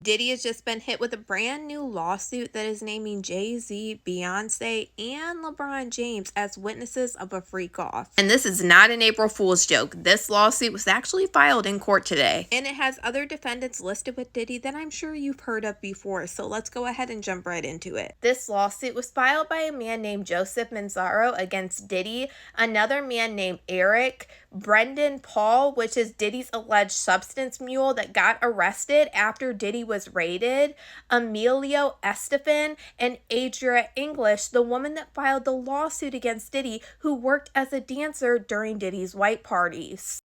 Diddy has just been hit with a brand new lawsuit that is naming Jay-Z, Beyonce, and LeBron James as witnesses of a freak-off. And this is not an April Fool's joke. This lawsuit was actually filed in court today. And it has other defendants listed with Diddy that I'm sure you've heard of before, so let's go ahead and jump right into it. This lawsuit was filed by a man named Joseph Manzaro against Diddy, another man named Eric, Brendan Paul, which is Diddy's alleged substance mule that got arrested after Diddy was raided, Emilio Estefan, and Adria English, the woman that filed the lawsuit against Diddy, who worked as a dancer during Diddy's white parties.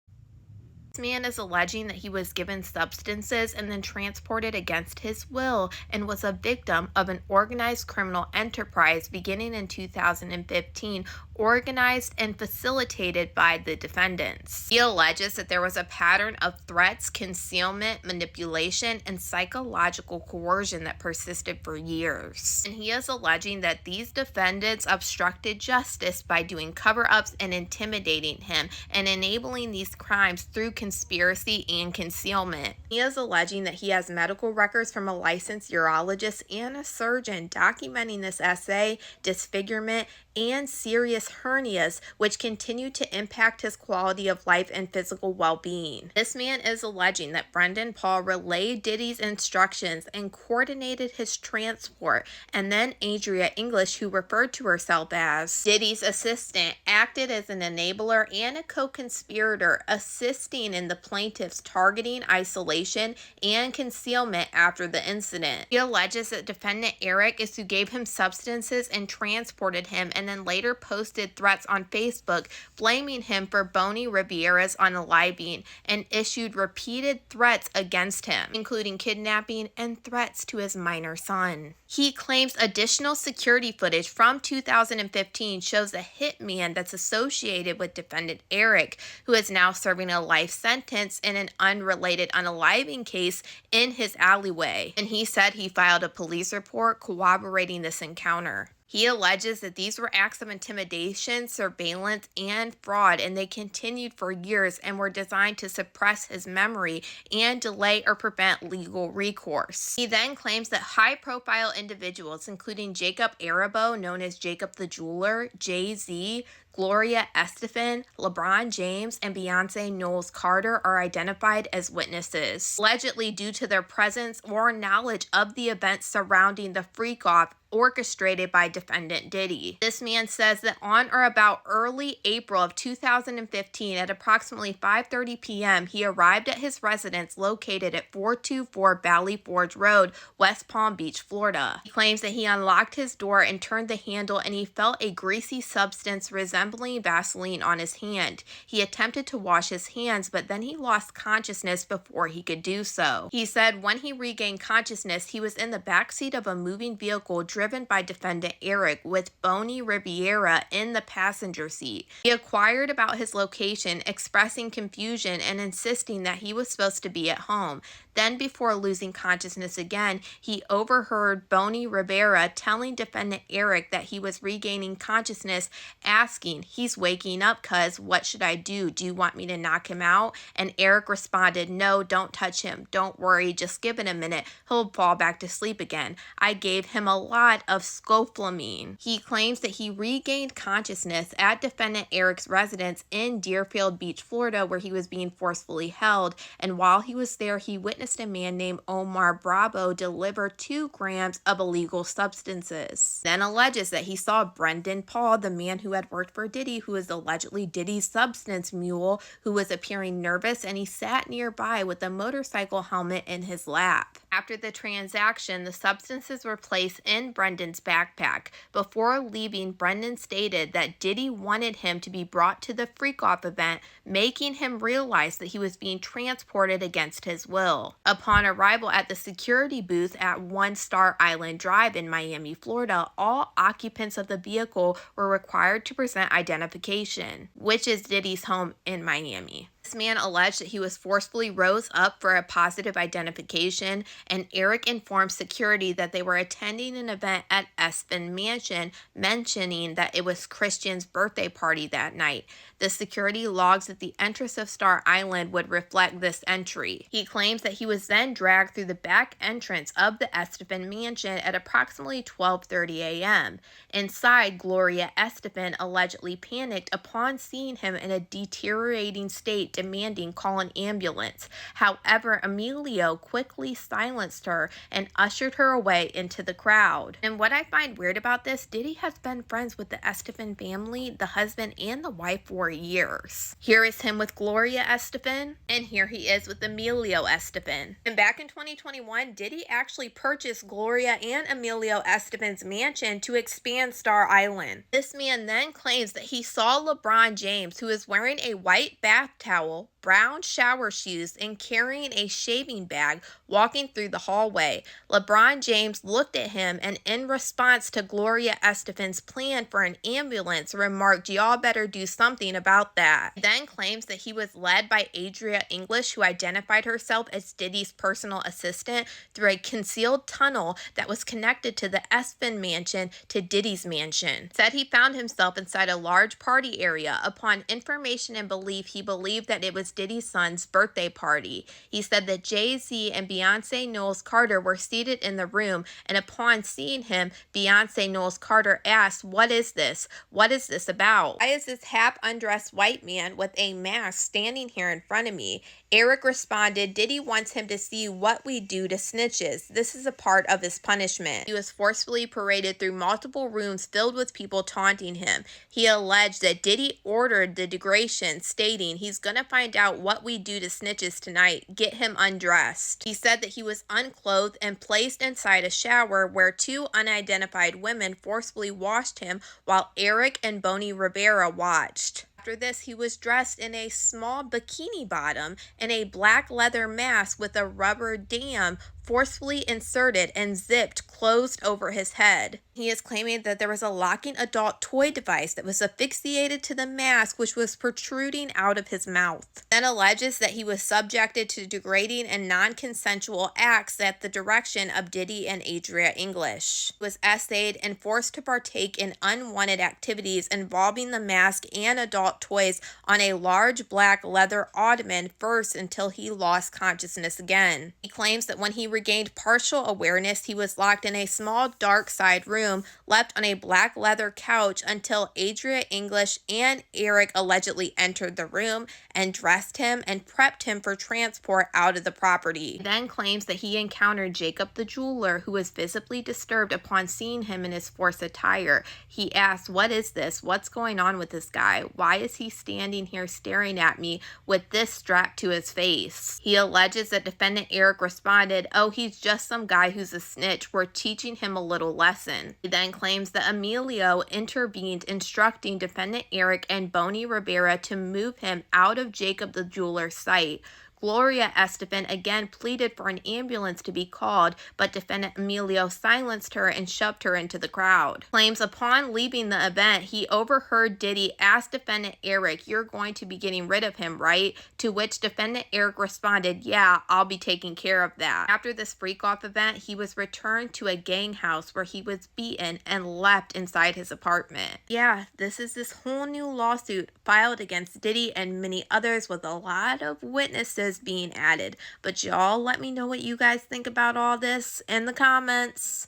This man is alleging that he was given substances and then transported against his will and was a victim of an organized criminal enterprise beginning in 2015, organized and facilitated by the defendants. He alleges that there was a pattern of threats, concealment, manipulation, and psychological coercion that persisted for years. And he is alleging that these defendants obstructed justice by doing cover-ups and intimidating him and enabling these crimes through conspiracy and concealment. He is alleging that he has medical records from a licensed urologist and a surgeon documenting this SA, disfigurement, and serious hernias, which continue to impact his quality of life and physical well-being. This man is alleging that Brendan Paul relayed Diddy's instructions and coordinated his transport, and then Adria English, who referred to herself as Diddy's assistant, acted as an enabler and a co-conspirator, assisting in the plaintiff's targeting, isolation, and concealment after the incident. He alleges that defendant Eric is who gave him substances and transported him, and then later posted threats on Facebook blaming him for Bonnie Riviera's unaliving and issued repeated threats against him, including kidnapping and threats to his minor son. He claims additional security footage from 2015 shows a hitman that's associated with defendant Eric, who is now serving a life sentence in an unrelated unaliving case in his alleyway. And he said he filed a police report corroborating this encounter. He alleges that these were acts of intimidation, surveillance, and fraud, and they continued for years and were designed to suppress his memory and delay or prevent legal recourse. He then claims that high-profile individuals, including Jacob Arabo, known as Jacob the Jeweler, Jay-Z, Gloria Estefan, LeBron James, and Beyonce Knowles Carter are identified as witnesses, allegedly due to their presence or knowledge of the events surrounding the freak-off orchestrated by defendant Diddy. This man says that on or about early April of 2015 at approximately 5:30 p.m., he arrived at his residence located at 424 Valley Forge Road, West Palm Beach, Florida. He claims that he unlocked his door and turned the handle and he felt a greasy substance resembling Vaseline on his hand. He attempted to wash his hands, but then he lost consciousness before he could do so. He said when he regained consciousness, he was in the backseat of a moving vehicle driven by defendant Eric with Bonnie Riviera in the passenger seat. He inquired about his location, expressing confusion and insisting that he was supposed to be at home. Then, before losing consciousness again, he overheard Bonnie Rivera telling defendant Eric that he was regaining consciousness, asking, "He's waking up, cuz, what should I do? Do you want me to knock him out?" And Eric responded, "No, don't touch him. Don't worry, just give it a minute. He'll fall back to sleep again. I gave him a lot of scopolamine." He claims that he regained consciousness at defendant Eric's residence in Deerfield Beach, Florida, where he was being forcefully held, and while he was there, he witnessed a man named Omar Bravo deliver 2 grams of illegal substances. Then alleges that he saw Brendan Paul, the man who had worked for Diddy, who is allegedly Diddy's substance mule, who was appearing nervous, and he sat nearby with a motorcycle helmet in his lap. After the transaction, the substances were placed in Brendan's backpack. Before leaving, Brendan stated that Diddy wanted him to be brought to the freak-off event, making him realize that he was being transported against his will. Upon arrival at the security booth at One Star Island Drive in Miami, Florida, all occupants of the vehicle were required to present identification, which is Diddy's home in Miami. This man alleged that he was forcefully rose up for a positive identification, and Eric informed security that they were attending an event at Espin Mansion, mentioning that it was Christian's birthday party that night. The security logs at the entrance of Star Island would reflect this entry. He claims that he was then dragged through the back entrance of the Estefan mansion at approximately 12:30 a.m. Inside, Gloria Estefan allegedly panicked upon seeing him in a deteriorating state, demanding call an ambulance. However, Emilio quickly silenced her and ushered her away into the crowd. And what I find weird about this, Diddy has been friends with the Estefan family, the husband and the wife, for years. Here is him with Gloria Estefan, and here he is with Emilio Estefan. And back in 2021, Diddy actually purchased Gloria and Emilio Estefan's mansion to expand Star Island. This man then claims that he saw LeBron James, who is wearing a white bath towel, brown shower shoes, and carrying a shaving bag, walking through the hallway. LeBron James looked at him and, in response to Gloria Estefan's plan for an ambulance, remarked, "Y'all better do something about that." He then claims that he was led by Adria English, who identified herself as Diddy's personal assistant, through a concealed tunnel that was connected to the Espin mansion to Diddy's mansion. Said he found himself inside a large party area. Upon information and belief, he believed that it was Diddy's son's birthday party. He said that Jay-Z and Beyonce Knowles Carter were seated in the room, and upon seeing him, Beyonce Knowles Carter asked, "What is this? What is this about? Why is this half-undressed white man with a mask standing here in front of me?" Eric responded, "Diddy wants him to see what we do to snitches. This is a part of his punishment." He was forcefully paraded through multiple rooms filled with people taunting him. He alleged that Diddy ordered the degradation, stating, "He's gonna find out what we do to snitches tonight. Get him undressed." He said that he was unclothed and placed inside a shower where two unidentified women forcibly washed him while Eric and Bonnie Rivera watched. After this, he was dressed in a small bikini bottom and a black leather mask with a rubber dam forcefully inserted and zipped closed over his head. He is claiming that there was a locking adult toy device that was asphyxiated to the mask, which was protruding out of his mouth. Then alleges that he was subjected to degrading and non-consensual acts at the direction of Diddy and Adria English. He was essayed and forced to partake in unwanted activities involving the mask and adult toys on a large black leather ottoman first until he lost consciousness again. He claims that when he regained partial awareness, he was locked in a small dark side room, left on a black leather couch until Adria English and Eric allegedly entered the room and dressed him and prepped him for transport out of the property. He then claims that he encountered Jacob the jeweler, who was visibly disturbed upon seeing him in his forced attire. He asked, "What is this? What's going on with this guy? Why is he standing here staring at me with this strapped to his face?" He alleges that defendant Eric responded, "Oh, he's just some guy who's a snitch. We're teaching him a little lesson." He then claims that Emilio intervened, instructing defendant Eric and Bonnie Rivera to move him out of Jacob the jeweler's sight. Gloria Estefan again pleaded for an ambulance to be called, but defendant Emilio silenced her and shoved her into the crowd. Claims upon leaving the event, he overheard Diddy ask defendant Eric, "You're going to be getting rid of him, right?" To which defendant Eric responded, "Yeah, I'll be taking care of that." After this freak-off event, he was returned to a gang house where he was beaten and left inside his apartment. Yeah, this is this whole new lawsuit filed against Diddy and many others with a lot of witnesses being added. But y'all let me know what you guys think about all this in the comments.